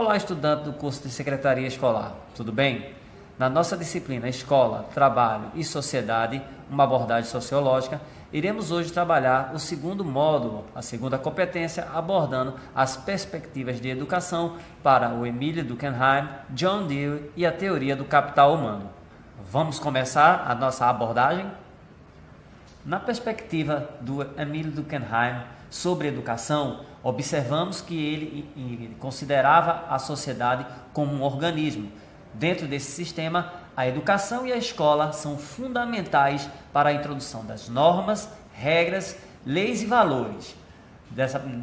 Olá, estudante do curso de Secretaria Escolar, tudo bem? Na nossa disciplina Escola, Trabalho e Sociedade, uma abordagem sociológica, iremos hoje trabalhar o segundo módulo, a segunda competência, abordando as perspectivas de educação para o Emile Durkheim, John Dewey e a teoria do capital humano. Vamos começar a nossa abordagem? Na perspectiva do Emile Durkheim sobre educação, observamos que ele considerava a sociedade como um organismo. Dentro desse sistema, a educação e a escola são fundamentais para a introdução das normas, regras, leis e valores.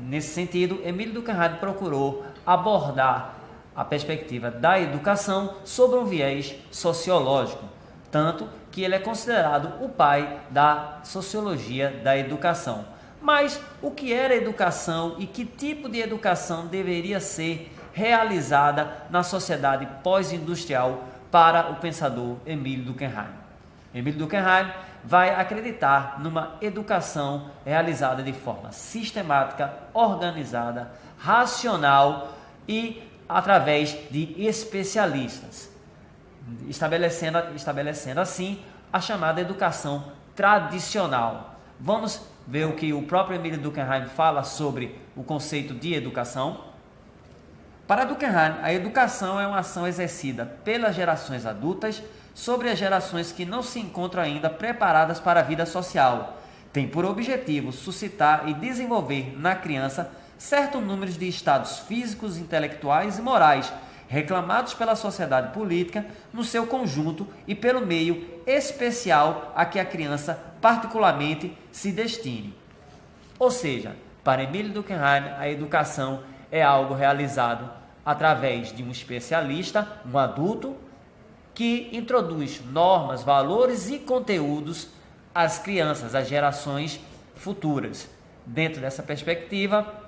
Nesse sentido, Emile Durkheim procurou abordar a perspectiva da educação sobre um viés sociológico, tanto que ele é considerado o pai da sociologia da educação. Mas o que era educação e que tipo de educação deveria ser realizada na sociedade pós-industrial para o pensador Emile Durkheim? Emile Durkheim vai acreditar numa educação realizada de forma sistemática, organizada, racional e através de especialistas, estabelecendo assim a chamada educação tradicional. Vamos ver o que o próprio Emile Durkheim fala sobre o conceito de educação. Para Durkheim, a educação é uma ação exercida pelas gerações adultas sobre as gerações que não se encontram ainda preparadas para a vida social. Tem por objetivo suscitar e desenvolver na criança certo número de estados físicos, intelectuais e morais, reclamados pela sociedade política no seu conjunto e pelo meio especial a que a criança particularmente se destine. Ou seja, para Emile Durkheim, a educação é algo realizado através de um especialista, um adulto, que introduz normas, valores e conteúdos às crianças, às gerações futuras. Dentro dessa perspectiva,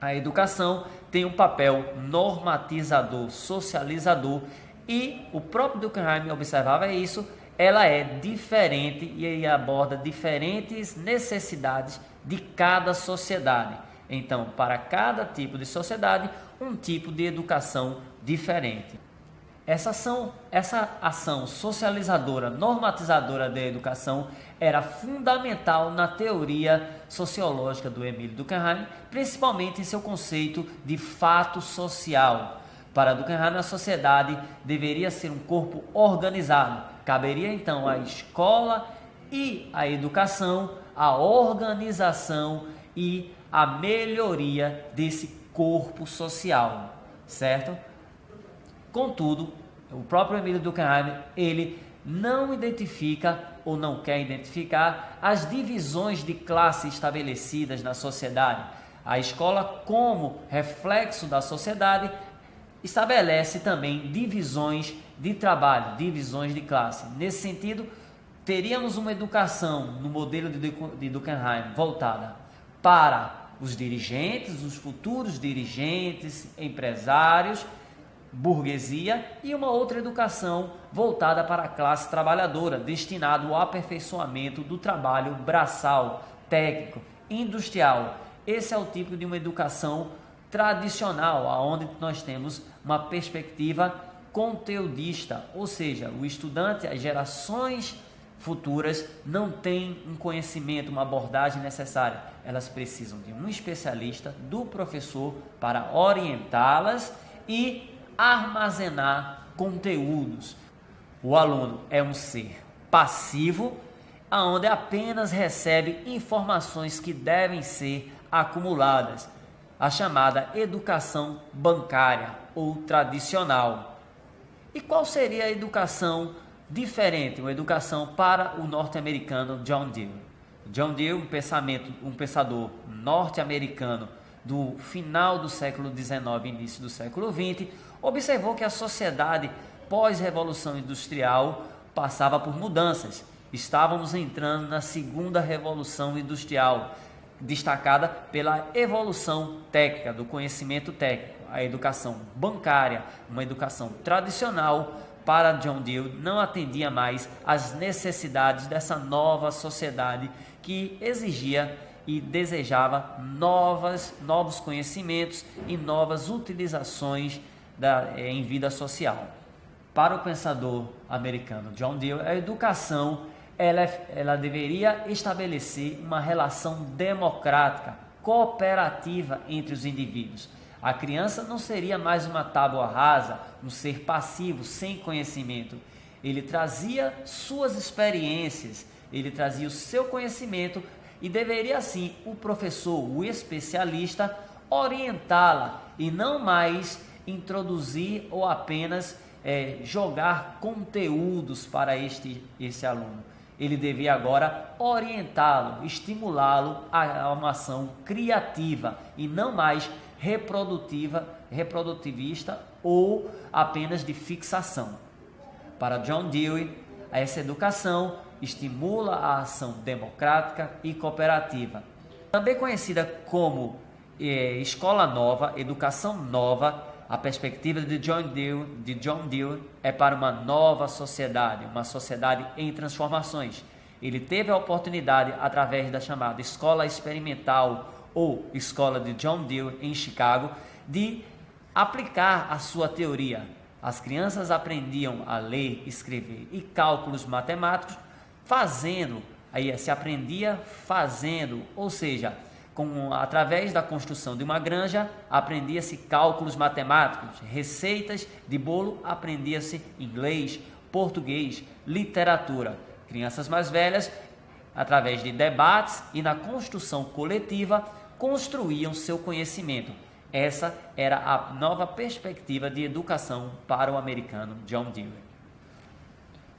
a educação tem um papel normatizador, socializador, e o próprio Durkheim observava isso. Ela é diferente e aborda diferentes necessidades de cada sociedade. Então, para cada tipo de sociedade, um tipo de educação diferente. Essa ação socializadora, normatizadora da educação era fundamental na teoria sociológica do Emile Durkheim, principalmente em seu conceito de fato social. Para Durkheim, a sociedade deveria ser um corpo organizado. Caberia então à escola e à educação a organização e a melhoria desse corpo social, certo? Contudo, o próprio Emile Durkheim, ele não identifica ou não quer identificar as divisões de classe estabelecidas na sociedade. A escola, como reflexo da sociedade, estabelece também divisões de trabalho, divisões de classe. Nesse sentido, teríamos uma educação no modelo de Durkheim voltada para os dirigentes, os futuros dirigentes, empresários, burguesia, e uma outra educação voltada para a classe trabalhadora, destinada ao aperfeiçoamento do trabalho braçal, técnico, industrial. Esse é o tipo de uma educação tradicional, onde nós temos uma perspectiva conteudista, ou seja, o estudante, as gerações futuras não têm um conhecimento, uma abordagem necessária. Elas precisam de um especialista, do professor, para orientá-las e armazenar conteúdos. O aluno é um ser passivo, onde apenas recebe informações que devem ser acumuladas. A chamada educação bancária ou tradicional. E qual seria a educação diferente, uma educação para o norte-americano John Dewey? John Dewey, um pensador norte-americano do final do século XIX e início do século XX, observou que a sociedade pós-revolução industrial passava por mudanças. Estávamos entrando na segunda revolução industrial, destacada pela evolução técnica, do conhecimento técnico. A educação bancária, uma educação tradicional, para John Dewey, não atendia mais às necessidades dessa nova sociedade que exigia e desejava novos conhecimentos e novas utilizações em vida social. Para o pensador americano John Dewey, a educação ela deveria estabelecer uma relação democrática, cooperativa entre os indivíduos. A criança não seria mais uma tábua rasa, um ser passivo, sem conhecimento. Ele trazia suas experiências, ele trazia o seu conhecimento e deveria, assim, o professor, o especialista, orientá-la e não mais introduzir ou apenas jogar conteúdos para esse aluno. Ele devia agora orientá-lo, estimulá-lo a uma ação criativa e não mais reprodutivista ou apenas de fixação. Para John Dewey, essa educação estimula a ação democrática e cooperativa. Também conhecida como escola nova, educação nova, a perspectiva de John Dewey é para uma nova sociedade, uma sociedade em transformações. Ele teve a oportunidade, através da chamada Escola Experimental ou Escola de John Dewey em Chicago, de aplicar a sua teoria. As crianças aprendiam a ler, escrever e cálculos matemáticos se aprendia fazendo, ou seja, através da construção de uma granja, aprendia-se cálculos matemáticos, receitas de bolo, aprendia-se inglês, português, literatura. Crianças mais velhas, através de debates e na construção coletiva, construíam seu conhecimento. Essa era a nova perspectiva de educação para o americano John Dewey.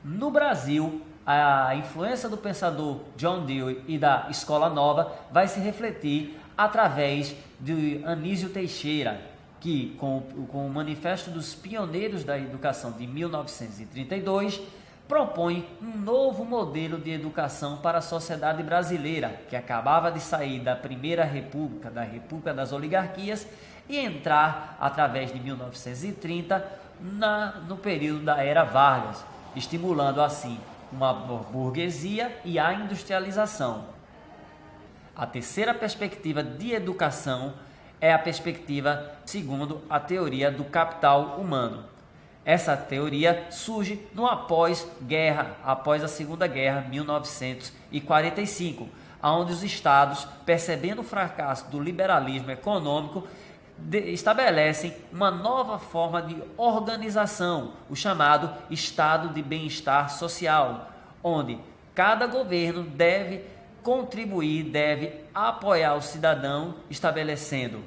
No Brasil, a influência do pensador John Dewey e da Escola Nova vai se refletir através de Anísio Teixeira, que com o Manifesto dos Pioneiros da Educação de 1932, propõe um novo modelo de educação para a sociedade brasileira, que acabava de sair da Primeira República, da República das Oligarquias, e entrar, através de 1930, no período da Era Vargas, estimulando assim uma burguesia e a industrialização. A terceira perspectiva de educação é a perspectiva segundo a teoria do capital humano. Essa teoria surge no após a Segunda Guerra, 1945, onde os estados, percebendo o fracasso do liberalismo econômico, estabelecem uma nova forma de organização, o chamado Estado de Bem-Estar Social, onde cada governo deve contribuir, deve apoiar o cidadão, estabelecendo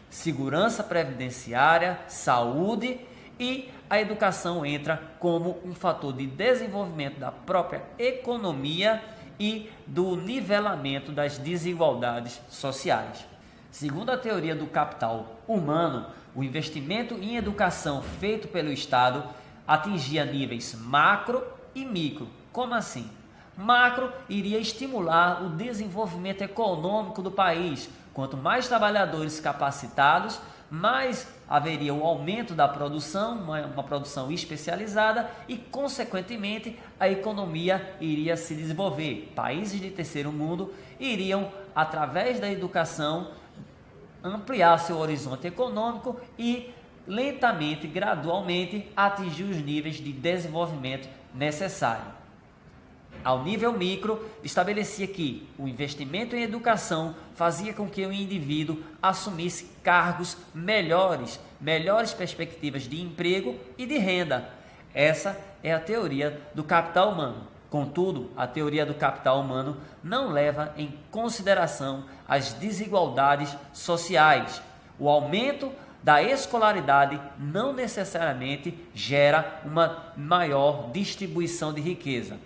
segurança previdenciária, saúde, e a educação entra como um fator de desenvolvimento da própria economia e do nivelamento das desigualdades sociais. Segundo a teoria do capital humano, o investimento em educação feito pelo Estado atingia níveis macro e micro. Como assim? Macro iria estimular o desenvolvimento econômico do país. Quanto mais trabalhadores capacitados, mais haveria o aumento da produção, uma produção especializada e, consequentemente, a economia iria se desenvolver. Países de terceiro mundo iriam, através da educação, ampliar seu horizonte econômico e, lentamente, gradualmente, atingir os níveis de desenvolvimento necessários. Ao nível micro, estabelecia que o investimento em educação fazia com que o indivíduo assumisse cargos melhores perspectivas de emprego e de renda. Essa é a teoria do capital humano. Contudo, a teoria do capital humano não leva em consideração as desigualdades sociais. O aumento da escolaridade não necessariamente gera uma maior distribuição de riqueza.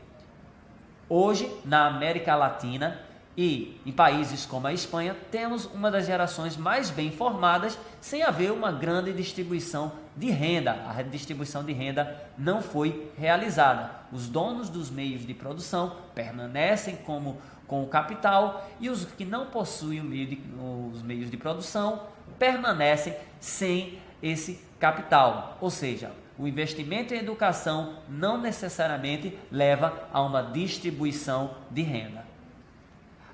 Hoje, na América Latina e em países como a Espanha, temos uma das gerações mais bem formadas, sem haver uma grande distribuição de renda. A distribuição de renda não foi realizada. Os donos dos meios de produção permanecem com o capital e os que não possuem os meios de produção permanecem sem esse capital. Ou seja, o investimento em educação não necessariamente leva a uma distribuição de renda.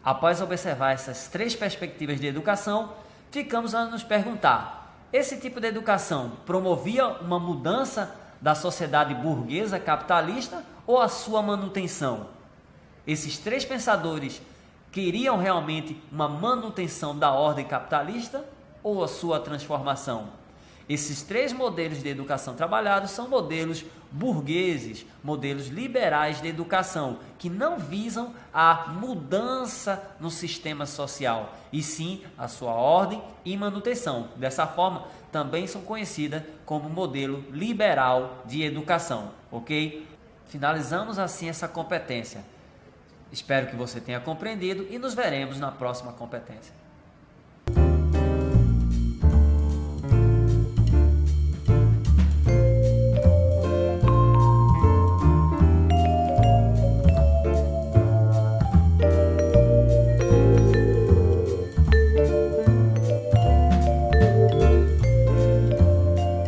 Após observar essas três perspectivas de educação, ficamos a nos perguntar: Esse tipo de educação promovia uma mudança da sociedade burguesa capitalista ou a sua manutenção? Esses três pensadores queriam realmente uma manutenção da ordem capitalista ou a sua transformação? Esses três modelos de educação trabalhados são modelos burgueses, modelos liberais de educação, que não visam a mudança no sistema social, e sim a sua ordem e manutenção. Dessa forma, também são conhecidas como modelo liberal de educação, ok? Finalizamos assim essa competência. Espero que você tenha compreendido e nos veremos na próxima competência.